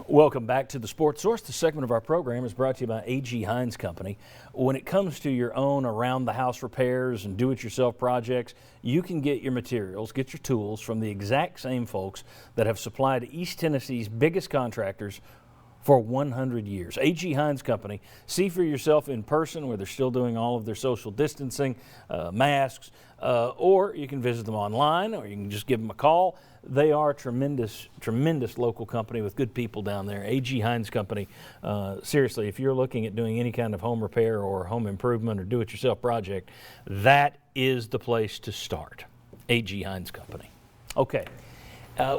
Welcome back to the Sports Source. This segment of our program is brought to you by A.G. Hines Company. When it comes to your own around-the-house repairs and do-it-yourself projects, you can get your materials, get your tools from the exact same folks that have supplied East Tennessee's biggest contractors for 100 years. A.G. Hines Company. See for yourself in person where they're still doing all of their social distancing, masks, or you can visit them online, or you can just give them a call. They are a tremendous local company with good people down there. A.G. Hines Company. Seriously, if you're looking at doing any kind of home repair or home improvement or do-it-yourself project, that is the place to start. A.G. Hines Company. Okay.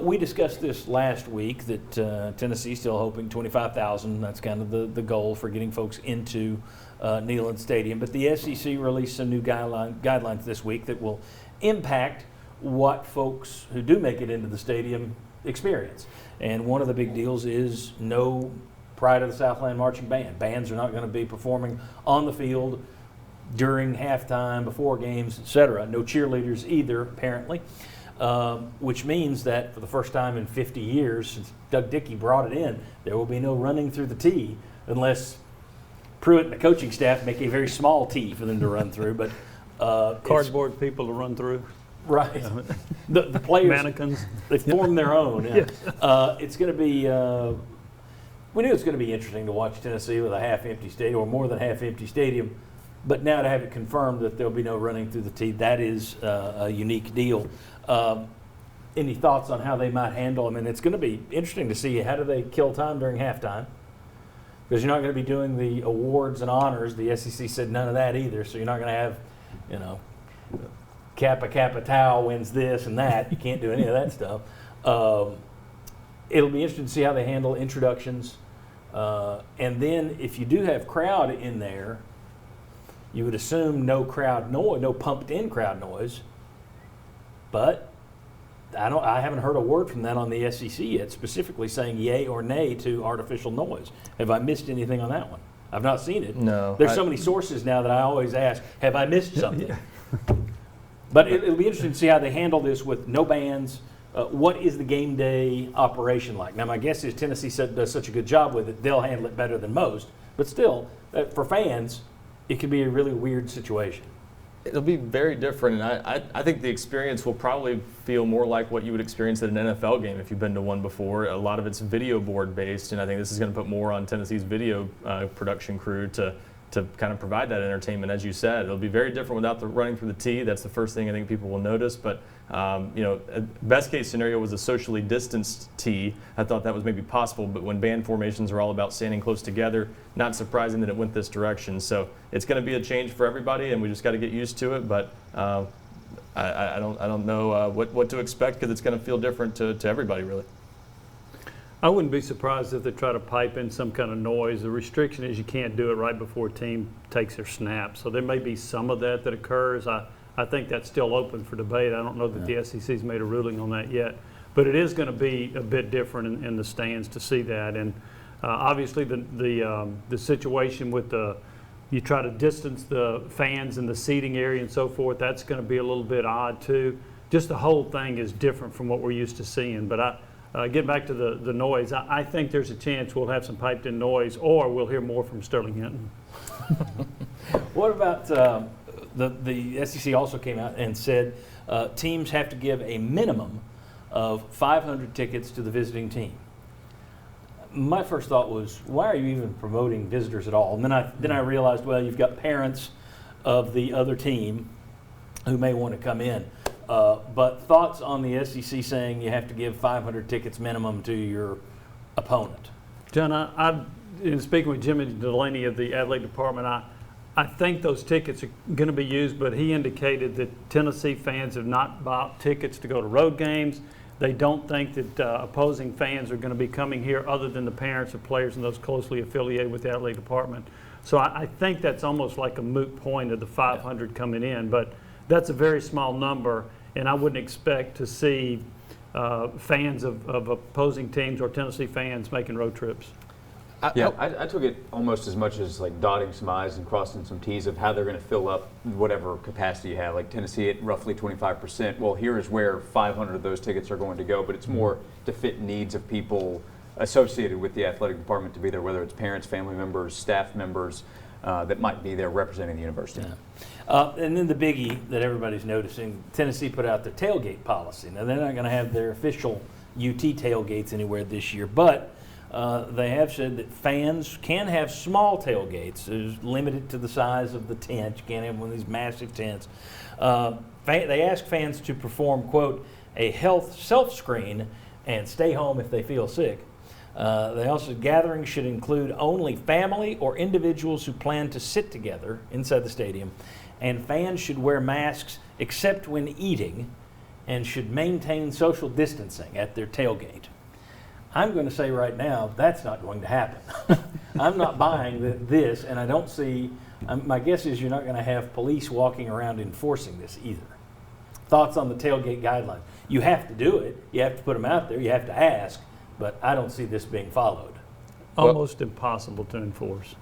We discussed this last week that Tennessee's still hoping 25,000. That's kind of the goal for getting folks into Neyland Stadium. But the SEC released some new guidelines this week that will impact what folks who do make it into the stadium experience. And one of the big deals is no Pride of the Southland Marching Band. Bands are not going to be performing on the field during halftime, before games, etc. No cheerleaders either, apparently. Which means that for the first time in 50 years, since Doug Dickey brought it in, there will be no running through the tee unless Pruitt and the coaching staff make a very small tee for them to run through. But cardboard people to run through. Right. The players, mannequins, they form their own. Yeah. It's going to be, we knew it was going to be interesting to watch Tennessee with a half-empty stadium or more than half-empty stadium. But now to have it confirmed that there'll be no running through the tee, that is a unique deal. Any thoughts on how they might handle? I mean, it's going to be interesting to see how do they kill time during halftime, because you're not going to be doing the awards and honors. The SEC said none of that either, so you're not going to have, Kappa Tau wins this and that. You can't do any of that stuff. It'll be interesting to see how they handle introductions, and then if you do have crowd in there, you would assume no crowd noise, no pumped-in crowd noise. But I haven't heard a word from that on the SEC yet, specifically saying yay or nay to artificial noise. Have I missed anything on that one? I've not seen it. No. There's so many sources now that I always ask, have I missed something? But it'll be interesting to see how they handle this with no bands. What is the game day operation like? Now, my guess is Tennessee does such a good job with it, they'll handle it better than most. But still, for fans, it could be a really weird situation. It'll be very different, and I think the experience will probably feel more like what you would experience at an NFL game if you've been to one before. A lot of it's video board based, and I think this is going to put more on Tennessee's video production crew to kind of provide that entertainment. As you said, it'll be very different without the running through the tee. That's the first thing I think people will notice. But best case scenario was a socially distanced tee. I thought that was maybe possible, but when band formations are all about standing close together, not surprising that it went this direction. So it's going to be a change for everybody, and we just got to get used to it. But I don't know what to expect, because it's going to feel different to everybody, really. I wouldn't be surprised if they try to pipe in some kind of noise. The restriction is you can't do it right before a team takes their snap. So there may be some of that occurs. I think that's still open for debate. I don't know that the SEC's made a ruling on that yet. But it is going to be a bit different in the stands to see that. And obviously the situation with you try to distance the fans in the seating area and so forth, that's going to be a little bit odd too. Just the whole thing is different from what we're used to seeing. But getting back to the noise, I think there's a chance we'll have some piped-in noise, or we'll hear more from Sterling Hinton. What about the SEC also came out and said teams have to give a minimum of 500 tickets to the visiting team. My first thought was, why are you even promoting visitors at all? And then I realized, well, you've got parents of the other team who may want to come in. But thoughts on the SEC saying you have to give 500 tickets minimum to your opponent? John, in speaking with Jimmy Delaney of the athletic department, I think those tickets are going to be used, but he indicated that Tennessee fans have not bought tickets to go to road games. They don't think that opposing fans are going to be coming here other than the parents of players and those closely affiliated with the athletic department. So I think that's almost like a moot point of the 500 coming in, but that's a very small number, and I wouldn't expect to see fans of opposing teams or Tennessee fans making road trips. I took it almost as much as like dotting some I's and crossing some T's of how they're going to fill up whatever capacity you have. Like Tennessee at roughly 25%. Well, here is where 500 of those tickets are going to go, but it's more to fit needs of people associated with the athletic department to be there, whether it's parents, family members, staff members that might be there representing the university. Yeah. And then the biggie that everybody's noticing, Tennessee put out their tailgate policy. Now, they're not going to have their official UT tailgates anywhere this year, but they have said that fans can have small tailgates. It's limited to the size of the tent. You can't have one of these massive tents. They ask fans to perform, quote, a health self-screen and stay home if they feel sick. They also said gatherings should include only family or individuals who plan to sit together inside the stadium, and fans should wear masks except when eating and should maintain social distancing at their tailgate. I'm going to say right now, that's not going to happen. I'm not buying this, and I don't see, my guess is you're not going to have police walking around enforcing this either. Thoughts on the tailgate guidelines? You have to do it. You have to put them out there. You have to ask, but I don't see this being followed. Almost impossible to enforce.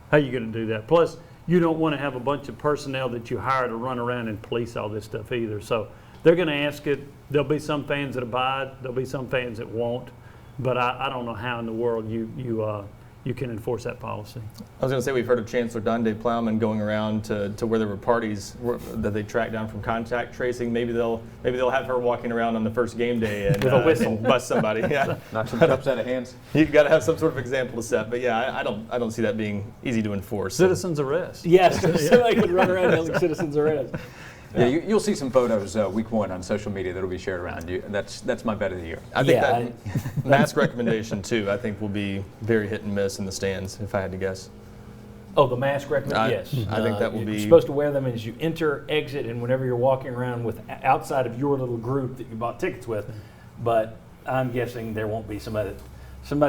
How are you going to do that? Plus, you don't want to have a bunch of personnel that you hire to run around and police all this stuff either. So they're going to ask it. There'll be some fans that abide. There'll be some fans that won't. But I don't know how in the world you can enforce that policy. I was going to say, we've heard of Chancellor Donde Plowman going around to where there were parties that they tracked down from contact tracing. Maybe they'll have her walking around on the first game day and, with a whistle, and bust somebody. Yeah, Knock some cups out of hands. You got to have some sort of example to set. But yeah, I don't see that being easy to enforce. Citizens arrest. Yes, somebody could run around yelling citizens arrest. Yeah, you'll see some photos week one on social media that'll be shared around. That's my bet of the year. I think that mask recommendation too, I think will be very hit and miss in the stands, if I had to guess. Oh, the mask recommendation? Yes. I think that will be. You're supposed to wear them as you enter, exit, and whenever you're walking around with outside of your little group that you bought tickets with. But I'm guessing there won't be somebody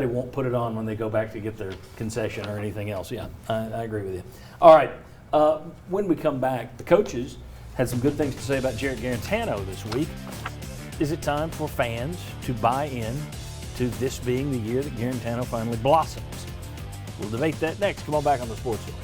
won't put it on when they go back to get their concession or anything else. Yeah, I agree with you. All right, when we come back, the coaches had some good things to say about Jarrett Guarantano this week. Is it time for fans to buy in to this being the year that Guarantano finally blossoms? We'll debate that next. Come on back on the Sports Source.